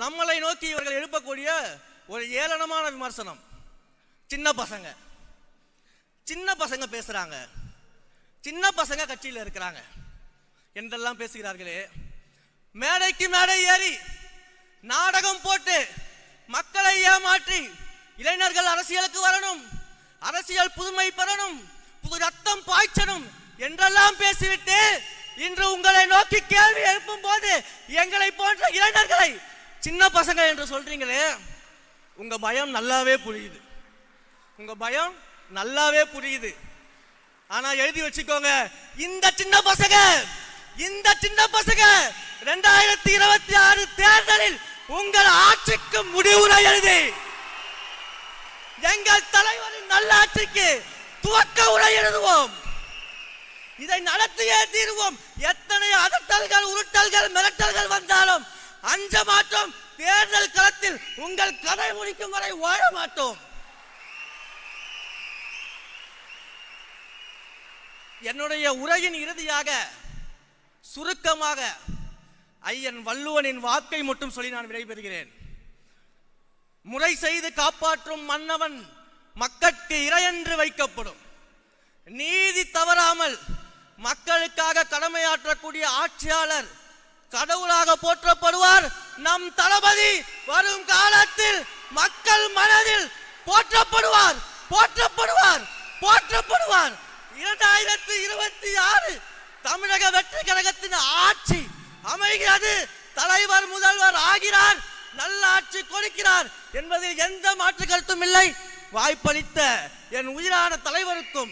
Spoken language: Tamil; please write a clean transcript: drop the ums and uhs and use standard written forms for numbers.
நம்மளை நோக்கி இவர்கள் எழுப்பக்கூடிய ஒரு ஏளனமான விமர்சனம். சின்ன பசங்க பேசுறாங்க, சின்ன பசங்க கட்சியில் இருக்கிறாங்க என்றெல்லாம் பேசுகிறார்களே. மேடைக்கு மேடை ஏறி நாடகம் போட்டு மக்களை ஏமாற்றி இளைஞர்கள் அரசியலுக்கு வரணும், அரசியல் புதுமை பெறணும், புது ரத்தம் பாய்ச்சணும் என்றெல்லாம் பேசிவிட்டு இன்று உங்களை நோக்கி கேள்வி எழுப்பும் போது எங்களை போன்ற இளைஞர்களை சின்ன பசங்க என்று சொல்றீங்களே, உங்க பயம் நல்லாவே புரியுது, உங்க பயம் நல்லாவே புரியுது. ஆனா எழுதி வச்சுக்கோங்க, இந்த சின்ன பசங்க 2026 தேர்தலில் உங்கள் ஆட்சிக்கு முடிவுரை எழுதி எங்கள் தலைவரின் நல்லாட்சிக்கு துவக்க உரை எழுதுவோம். இதை நடத்தியே தீர்வோம். எத்தனை அதட்டல்கள், உருட்டல்கள், மிரட்டல்கள் வந்தாலும் அஞ்ச மாட்டோம். தேர்தல் களத்தில் உங்கள் கதை முடிக்கும் வரை ஓட மாட்டோம். என்னுடைய உரையின் இறுதியாக சுருக்கமாக ஐயன் வள்ளுவனின் வாக்கை மட்டும் சொல்லி நான் விடைபெறுகிறேன். முறை செய்து காப்பாற்றும் மன்னவன் மக்களுக்கு இறையென்று வைக்கப்படும். நீதி தவறாமல் மக்களுக்காக கடமையாற்றக்கூடிய ஆட்சியாளர் கடவுளாக போற்றப்படுவார். நம் தளபதி வரும் காலத்தில் மக்கள் மனதில் போற்றப்படுவார், போற்றப்படுவார், போற்றப்படுவார். 2026 தமிழக வெற்றி கழகத்தின் ஆட்சி அமைகிறது. தலைவர் முதல்வர் ஆகிறார், நல்ல ஆட்சி கொடுக்கிறார் என்பதில் எந்த மாற்று கருத்தும் இல்லை. வாய்ப்பளித்த என் உயிரான தலைவருக்கும்